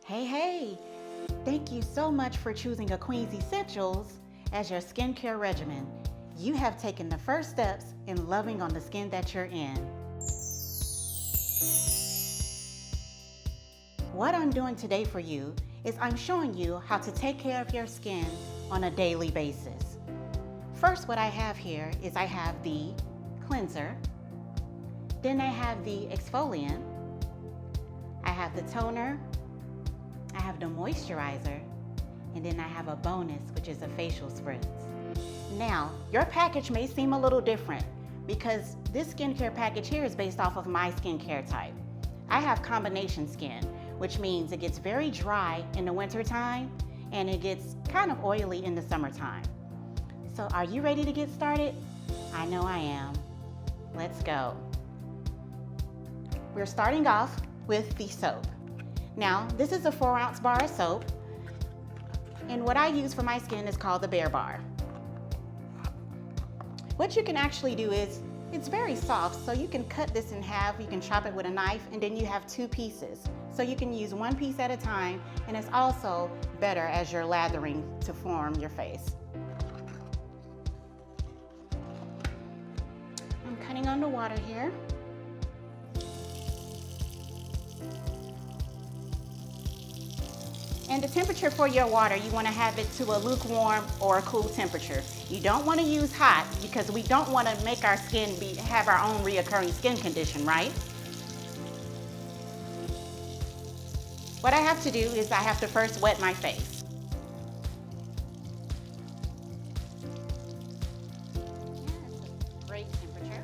Hey, thank you so much for choosing a Queen's Essentials as your skincare regimen. You have taken the first steps in loving on the skin that you're in. What I'm doing today for you is I'm showing you how to take care of your skin on a daily basis. First, what I have here is I have the cleanser, then I have the exfoliant, I have the toner, I have the moisturizer, and then I have a bonus, which is a facial spritz. Now, your package may seem a little different because this skincare package here is based off of my skincare type. I have combination skin, which means it gets very dry in the wintertime and it gets kind of oily in the summertime. So are you ready to get started? I know I am. Let's go. We're starting off with the soap. Now, this is a 4-ounce bar of soap, and what I use for my skin is called the Bear Bar. What you can actually do is, it's very soft, so you can cut this in half, you can chop it with a knife, and then you have 2 pieces. So you can use 1 piece at a time, and it's also better as you're lathering to form your face. I'm cutting on the water here. And the temperature for your water, you want to have it to a lukewarm or a cool temperature. You don't want to use hot because we don't want to make our skin have our own reoccurring skin condition, right? What I have to do is I have to first wet my face. That's a great temperature.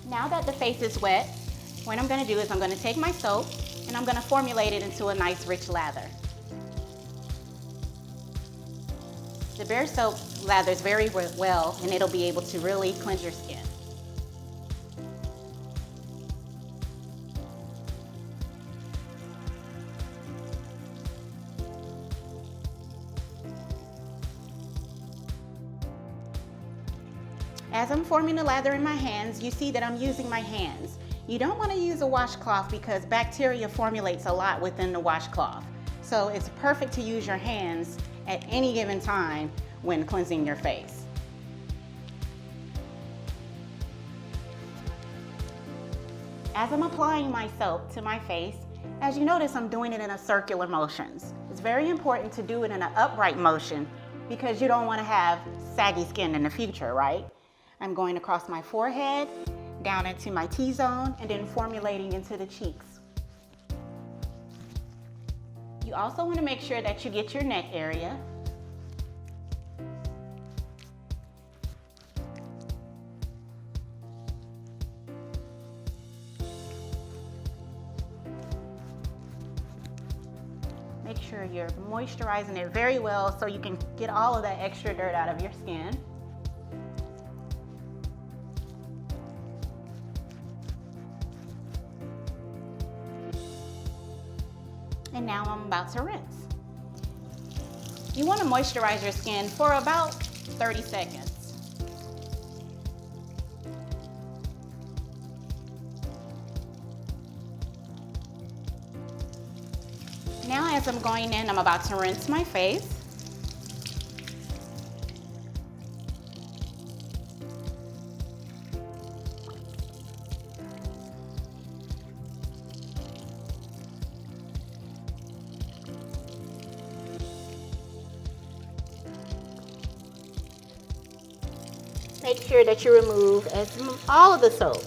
Now that the face is wet, what I'm going to do is I'm going to take my soap and I'm going to formulate it into a nice rich lather. The Bear soap lathers very well and it'll be able to really cleanse your skin. As I'm forming the lather in my hands, you see that I'm using my hands. You don't want to use a washcloth because bacteria formulates a lot within the washcloth. So it's perfect to use your hands at any given time when cleansing your face. As I'm applying my soap to my face, as you notice, I'm doing it in a circular motions. It's very important to do it in an upright motion because you don't want to have saggy skin in the future, right? I'm going across my forehead, down into my T-zone, and then formulating into the cheeks. You also want to make sure that you get your neck area. Make sure you're moisturizing it very well so you can get all of that extra dirt out of your skin. And now I'm about to rinse. You want to moisturize your skin for about 30 seconds. Now as I'm going in, I'm about to rinse my face. Make sure that you remove all of the soap.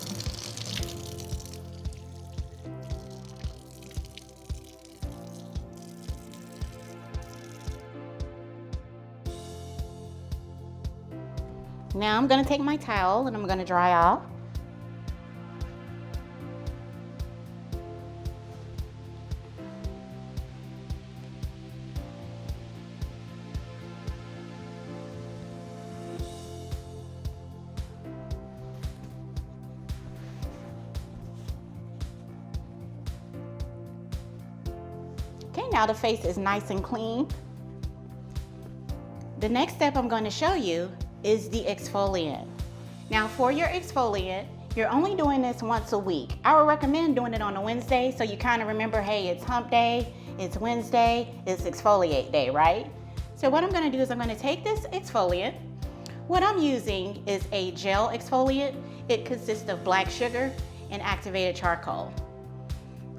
Now I'm going to take my towel and I'm going to dry off. Okay, now the face is nice and clean. The next step I'm going to show you is the exfoliant. Now for your exfoliant, you're only doing this once a week. I would recommend doing it on a Wednesday so you kind of remember, hey, it's hump day, it's Wednesday, it's exfoliate day, right? So what I'm gonna do is I'm gonna take this exfoliant. What I'm using is a gel exfoliant. It consists of black sugar and activated charcoal.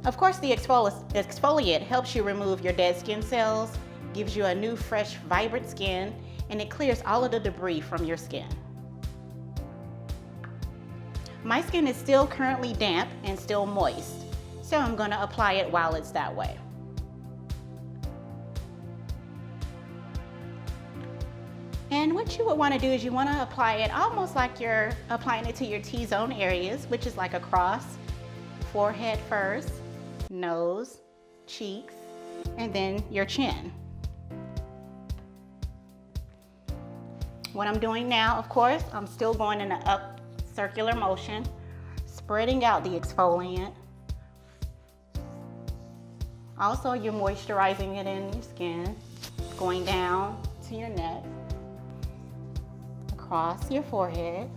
Of course, the exfoliant helps you remove your dead skin cells, gives you a new, fresh, vibrant skin, and it clears all of the debris from your skin. My skin is still currently damp and still moist, so I'm going to apply it while it's that way. And what you would want to do is you want to apply it almost like you're applying it to your T-zone areas, which is like across, forehead first, nose, cheeks, and then your chin. What I'm doing now, of course, I'm still going in an up circular motion, spreading out the exfoliant. Also, you're moisturizing it in your skin, going down to your neck, across your forehead.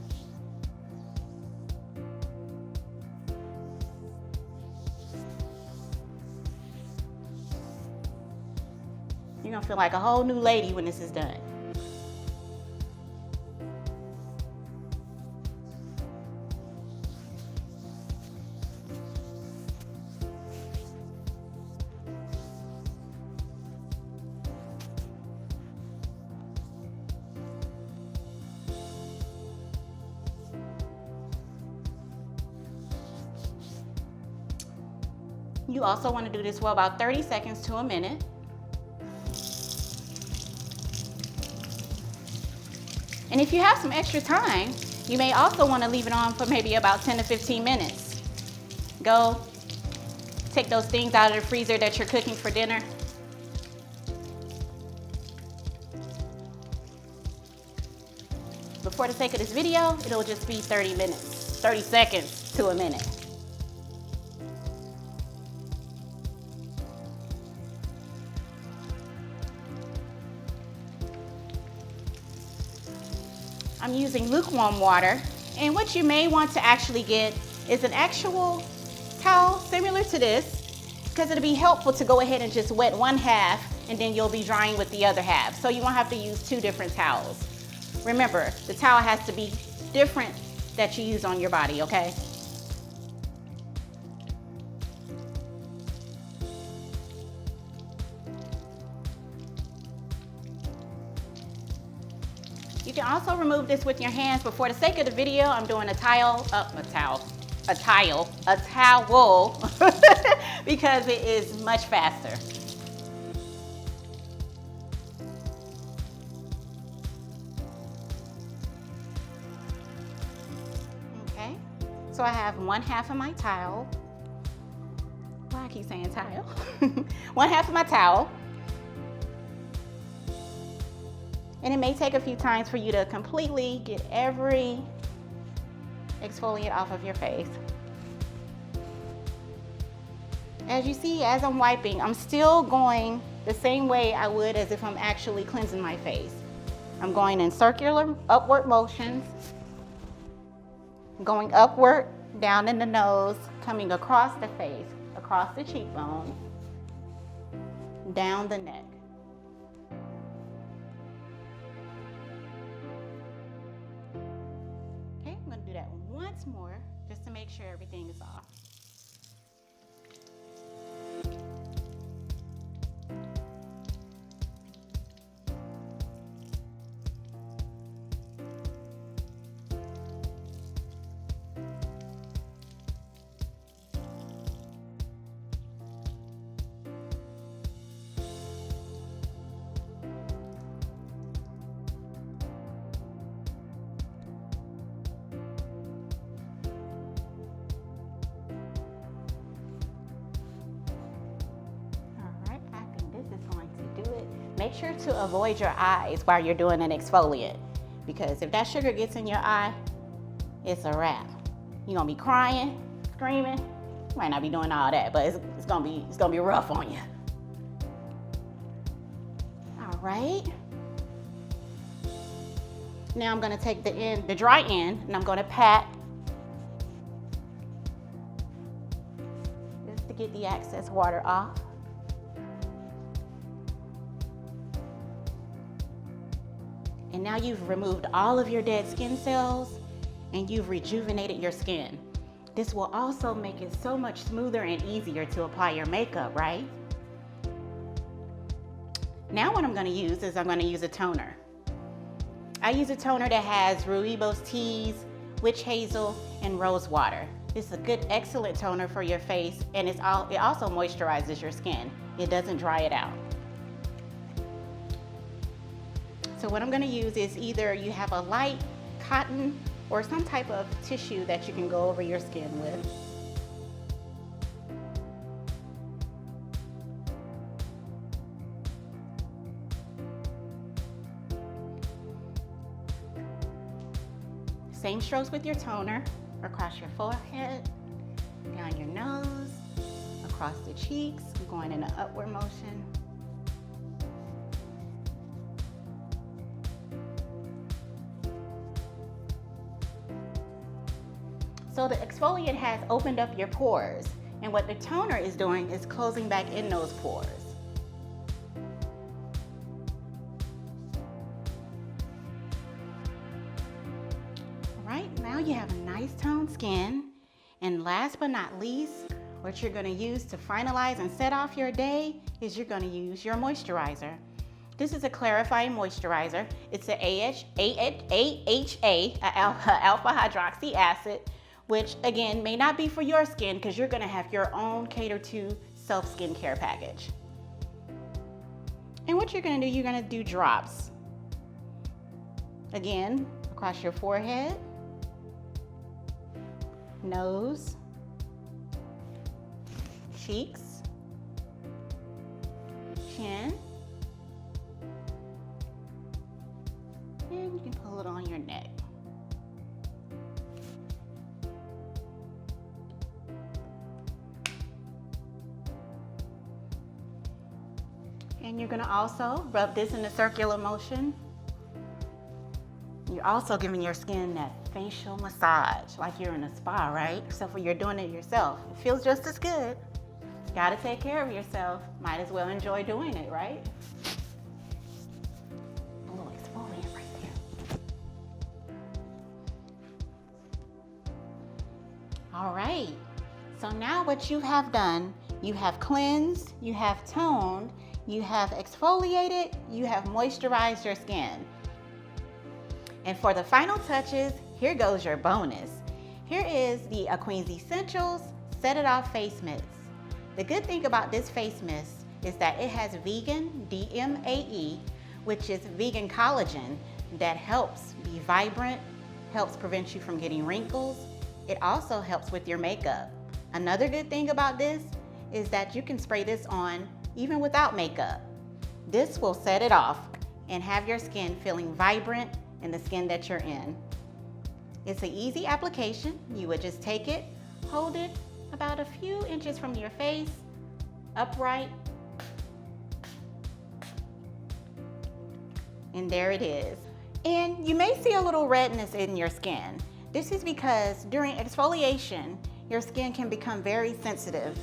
You're gonna feel like a whole new lady when this is done. You also want to do this for about 30 seconds to a minute. And if you have some extra time, you may also want to leave it on for maybe about 10 to 15 minutes. Go take those things out of the freezer that you're cooking for dinner. But for the sake of this video, it'll just be 30 minutes, 30 seconds to a minute. I'm using lukewarm water, and what you may want to actually get is an actual towel similar to this, because it'll be helpful to go ahead and just wet one half and then you'll be drying with the other half. So you won't have to use two different towels. Remember, the towel has to be different that you use on your body, okay? You can also remove this with your hands, but for the sake of the video, I'm doing a towel, because it is much faster. Okay, so I have one half of my towel. Why I keep saying towel? One half of my towel. And it may take a few times for you to completely get every exfoliant off of your face. As you see, as I'm wiping, I'm still going the same way I would as if I'm actually cleansing my face. I'm going in circular upward motions, going upward, down in the nose, coming across the face, across the cheekbone, down the neck. Once more, just to make sure everything is off. Make sure to avoid your eyes while you're doing an exfoliant, because if that sugar gets in your eye, it's a wrap. You're gonna be crying, screaming. You might not be doing all that, but it's gonna be rough on you. All right. Now I'm gonna take the dry end, and I'm gonna pat just to get the excess water off. And now you've removed all of your dead skin cells and you've rejuvenated your skin. This will also make it so much smoother and easier to apply your makeup, right? Now what I'm gonna use is I'm gonna use a toner. I use a toner that has rooibos teas, witch hazel, and rose water. This is a good, excellent toner for your face, and it also moisturizes your skin. It doesn't dry it out. So what I'm gonna use is either you have a light cotton or some type of tissue that you can go over your skin with. Same strokes with your toner, across your forehead, down your nose, across the cheeks, going in an upward motion. So the exfoliant has opened up your pores, and what the toner is doing is closing back in those pores. All right, now you have a nice toned skin, and last but not least, what you're gonna use to finalize and set off your day is you're gonna use your moisturizer. This is a clarifying moisturizer. It's an AHA, alpha hydroxy acid, which again may not be for your skin because you're gonna have your own catered to self skincare package. And what you're gonna do, you're gonna do drops. Again, across your forehead, nose, cheeks, chin, and you can pull it on your neck. And you're gonna also rub this in a circular motion. You're also giving your skin that facial massage, like you're in a spa, right? Except for you're doing it yourself. It feels just as good. You gotta take care of yourself. Might as well enjoy doing it, right? A little exfoliant right there. All right, so now what you have done, you have cleansed, you have toned, you have exfoliated, you have moisturized your skin. And for the final touches, here goes your bonus. Here is the Queen's Essentials Set It Off Face Mist. The good thing about this face mist is that it has vegan DMAE, which is vegan collagen that helps be vibrant, helps prevent you from getting wrinkles. It also helps with your makeup. Another good thing about this is that you can spray this on even without makeup. This will set it off and have your skin feeling vibrant in the skin that you're in. It's an easy application. You would just take it, hold it about a few inches from your face, upright, and there it is. And you may see a little redness in your skin. This is because during exfoliation, your skin can become very sensitive,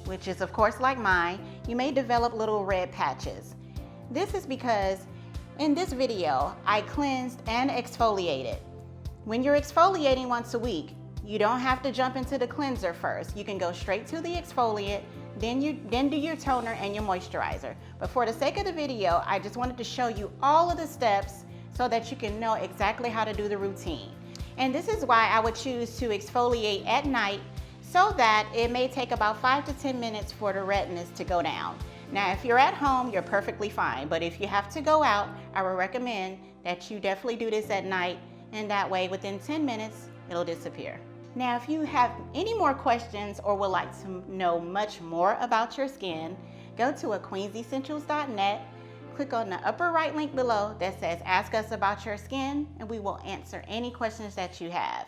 which is of course like mine. You may develop little red patches. This is because in this video, I cleansed and exfoliated. When you're exfoliating once a week, you don't have to jump into the cleanser first. You can go straight to the exfoliant, then do your toner and your moisturizer. But for the sake of the video, I just wanted to show you all of the steps so that you can know exactly how to do the routine. And this is why I would choose to exfoliate at night, so that it may take about 5 to 10 minutes for the redness to go down. Now, if you're at home, you're perfectly fine, but if you have to go out, I would recommend that you definitely do this at night, and that way within 10 minutes, it'll disappear. Now, if you have any more questions or would like to know much more about your skin, go to queensessentials.net, click on the upper right link below that says Ask Us About Your Skin, and we will answer any questions that you have.